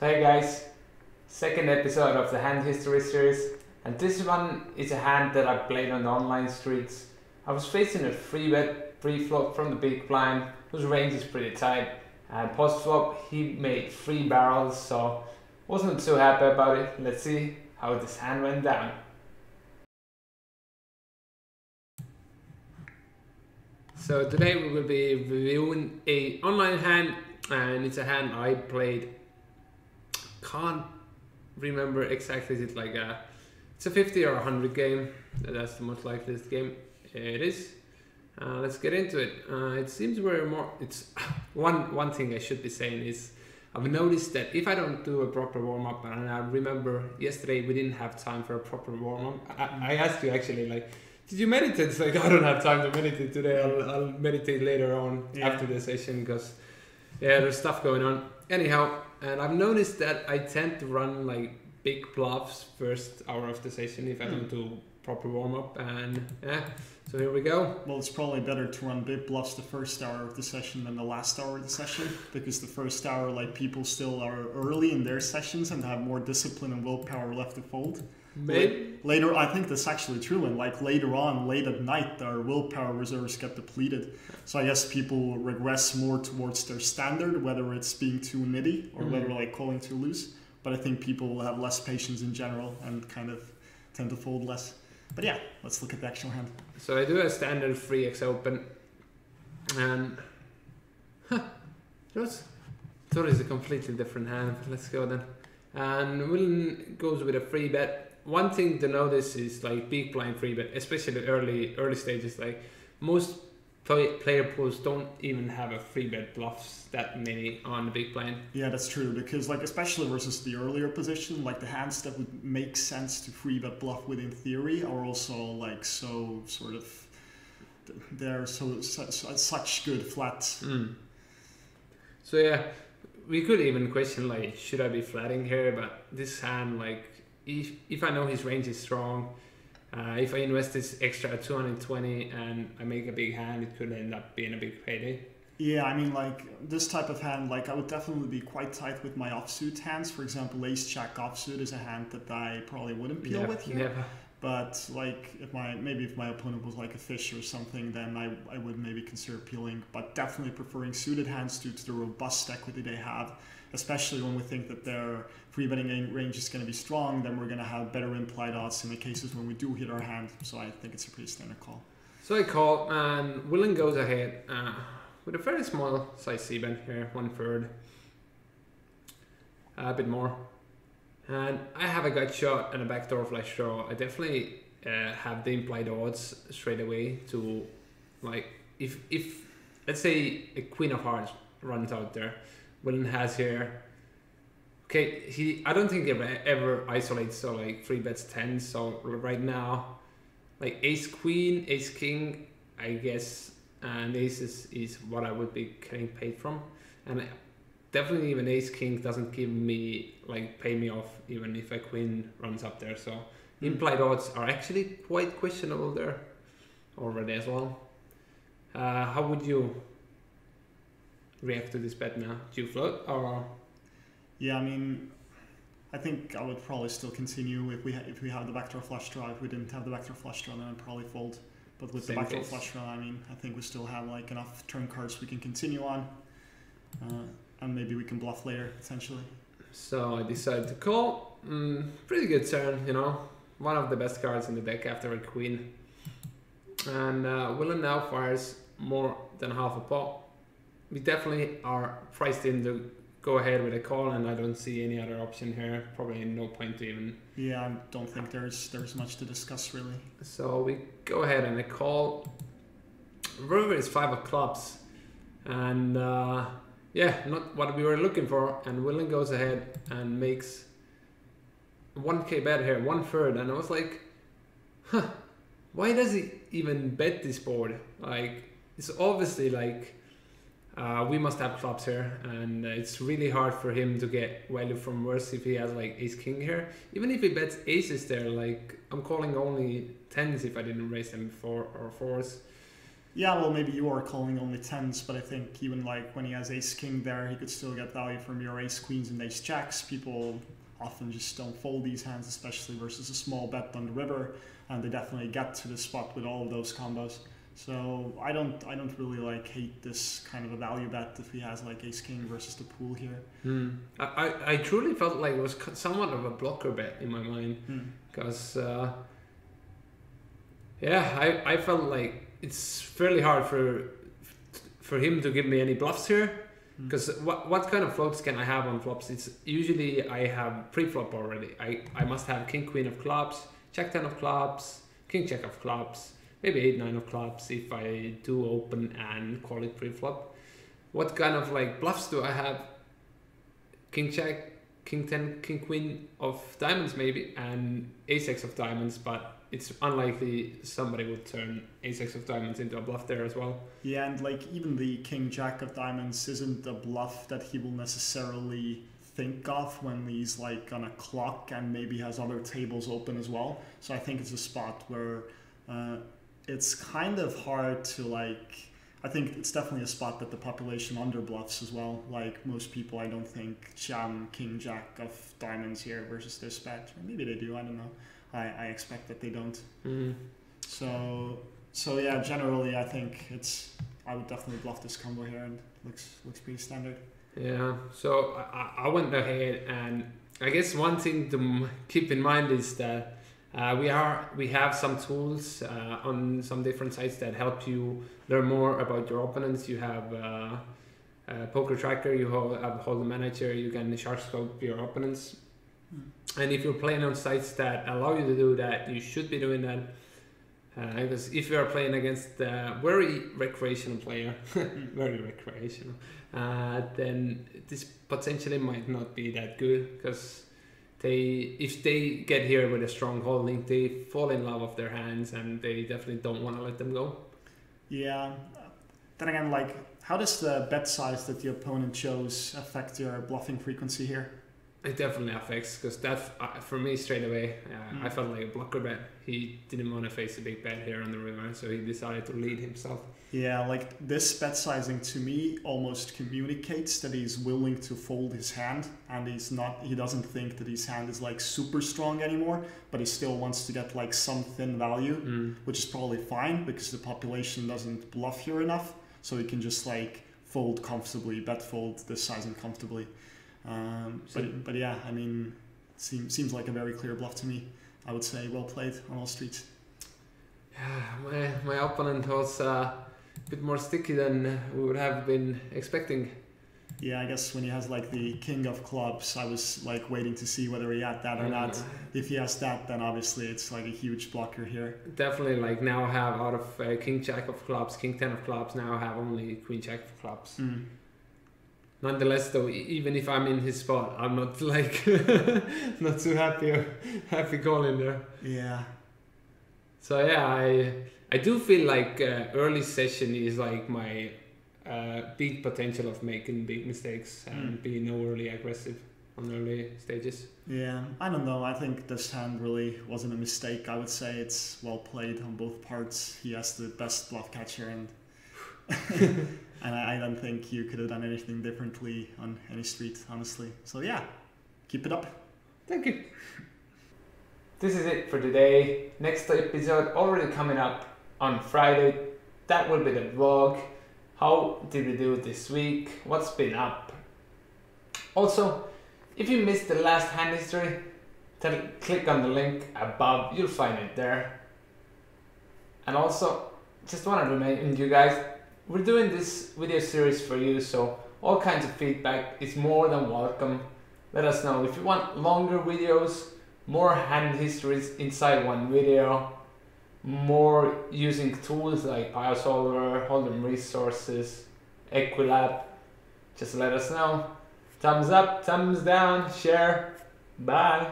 Hey guys, second episode of the hand history series, and this one is a hand that I played on the online streets. I was facing a 3-bet pre-flop from the big blind, whose range is pretty tight, and post-flop he made 3 barrels, so wasn't too happy about it. Let's see how this hand went down. So today we will be reviewing a online hand, and it's a hand I played. Can't remember exactly. It's like it's a 50 or 100 game. That's the most likeliest game it is. Let's get into it. It seems very more. It's one thing I should be saying is I've noticed that if I don't do a proper warm up, and I remember yesterday we didn't have time for a proper warm up. I asked you actually, like, did you meditate? It's like, I don't have time to meditate today. I'll meditate later on after the session because there's stuff going on. Anyhow. And I've noticed that I tend to run like big bluffs first hour of the session if I don't do proper warm up, and so here we go. Well, it's probably better to run big bluffs the first hour of the session than the last hour of the session, because the first hour, like, people still are early in their sessions and have more discipline and willpower left to fold. Later, I think that's actually true, and like later on, late at night, our willpower reserves get depleted. So I guess people regress more towards their standard, whether it's being too nitty or whether like calling too loose. But I think people will have less patience in general and kind of tend to fold less. But yeah, let's look at the actual hand. So I do a standard 3x open, and thought it's a completely different hand. Let's go then. And Willen goes with a 3-bet. One thing to notice is like big blind 3-bet, especially the early stages. Like most player pools don't even have a 3-bet bluffs that many on the big blind. Yeah, that's true, because like especially versus the earlier position, like the hands that would make sense to 3-bet bluff with in theory are also like so sort of they're such good flats. So yeah, we could even question like, should I be flatting here? But this hand, like, if I know his range is strong, if I invest this extra 220 and I make a big hand, it could end up being a big payday. Yeah, I mean, like this type of hand, like I would definitely be quite tight with my offsuit hands. For example, ace-jack offsuit is a hand that I probably wouldn't peel with here. Yeah. But like if my opponent was like a fish or something, then I would maybe consider peeling. But definitely preferring suited hands due to the robust equity they have. Especially when we think that their free betting range is going to be strong, then we're going to have better implied odds in the cases when we do hit our hand. So I think it's a pretty standard call. So I call, and Willen goes ahead with a very small size c-bet here, 1/3, a bit more. And I have a gut shot and a backdoor flush draw. I definitely have the implied odds straight away to, like, if let's say a queen of hearts runs out there, Willen has here. Okay, I don't think he ever isolates, so like 3-bets 10. So right now, like ace queen, ace king, I guess, and aces is what I would be getting paid from, and definitely even ace king doesn't give me like pay me off even if a queen runs up there. So implied odds are actually quite questionable there already as well. How would you react to this bet now? Do you float or? Yeah, I mean, I think I would probably still continue if we have the backdoor flush draw. If we didn't have the backdoor flush draw, then I'd probably fold. But with the backdoor flush draw, I mean, I think we still have like enough turn cards we can continue on, and maybe we can bluff later potentially. So I decided to call. Pretty good turn, you know, one of the best cards in the deck after a queen. And Willen now fires more than half a pot. We definitely are priced in to go ahead with a call, and I don't see any other option here. Probably no point to even. Yeah, I don't think there's much to discuss really. So we go ahead and I call. River is 5 of clubs, and yeah, not what we were looking for. And Willen goes ahead and makes 1k bet here, 1/3, and I was like, why does he even bet this board? Like, it's obviously like. We must have clubs here, and it's really hard for him to get value from worse if he has like ace king here. Even if he bets aces there, like I'm calling only 10s if I didn't raise them before, or 4s. Yeah, well, maybe you are calling only tens, but I think even like when he has ace king there, he could still get value from your ace queens and ace jacks. People often just don't fold these hands, especially versus a small bet on the river, and they definitely get to the spot with all of those combos. So I don't really like hate this kind of a value bet if he has like ace king versus the pool here. I truly felt like it was somewhat of a blocker bet in my mind, because I felt like it's fairly hard for him to give me any bluffs here, because what kind of floats can I have on flops? It's usually I have pre-flop already. I must have king queen of clubs, jack 10 of clubs, king jack of clubs, maybe 8 9 of clubs if I do open and call it pre-flop. What kind of like bluffs do I have? King jack, king 10, king queen of diamonds maybe, and ace-x of diamonds, but it's unlikely somebody would turn ace-x of diamonds into a bluff there as well. Yeah, and like even the king jack of diamonds isn't a bluff that he will necessarily think of when he's like on a clock and maybe has other tables open as well. So I think it's a spot where it's kind of hard to like. I think it's definitely a spot that the population under bluffs as well. Like most people, I don't think jam king jack of diamonds here versus this bet. Or maybe they do. I don't know. I expect that they don't. So yeah, generally I think I would definitely bluff this combo here, and looks pretty standard. Yeah, so I went ahead, and I guess one thing to keep in mind is that we have some tools on some different sites that help you learn more about your opponents. You have Poker Tracker, you have Hold'em Manager, you can shark scope your opponents. And if you're playing on sites that allow you to do that, you should be doing that. Because if you are playing against a very recreational player, very recreational, then this potentially might not be that good, because if they get here with a strong holding, they fall in love with their hands, and they definitely don't want to let them go. Yeah. Then again, like, how does the bet size that the opponent chose affect your bluffing frequency here? It definitely affects, because that for me straight away, I felt like a blocker bet. He didn't want to face a big bet here on the river, so he decided to lead himself. Yeah, like this bet sizing to me almost communicates that he's willing to fold his hand, and he doesn't think that his hand is like super strong anymore, but he still wants to get like some thin value, which is probably fine because the population doesn't bluff here enough, so he can just like fold comfortably, bet fold this sizing comfortably. But yeah, I mean, seems like a very clear bluff to me. I would say well played on all streets. Yeah, my opponent was a bit more sticky than we would have been expecting. Yeah, I guess when he has like the king of clubs, I was like waiting to see whether he had that or not. If he has that, then obviously it's like a huge blocker here. Definitely, like now I have out of king jack of clubs, king 10 of clubs, now I have only queen jack of clubs. Nonetheless, though, even if I'm in his spot, I'm not like not too happy calling there. Yeah. So yeah, I do feel like early session is like my big potential of making big mistakes and being overly aggressive on early stages. Yeah, I don't know. I think this hand really wasn't a mistake. I would say it's well played on both parts. He has the best bluff catcher, and and I don't think you could have done anything differently on any street, honestly. So yeah, keep it up. Thank you. This is it for today. Next episode already coming up on Friday. That will be the vlog. How did we do this week? What's been up? Also, if you missed the last hand history, then click on the link above. You'll find it there. And also, just want to remind you guys, we're doing this video series for you, so all kinds of feedback is more than welcome. Let us know if you want longer videos, more hand histories inside one video, more using tools like BioSolver, Hold'em Resources, Equilab. Just let us know. Thumbs up, thumbs down, share. Bye.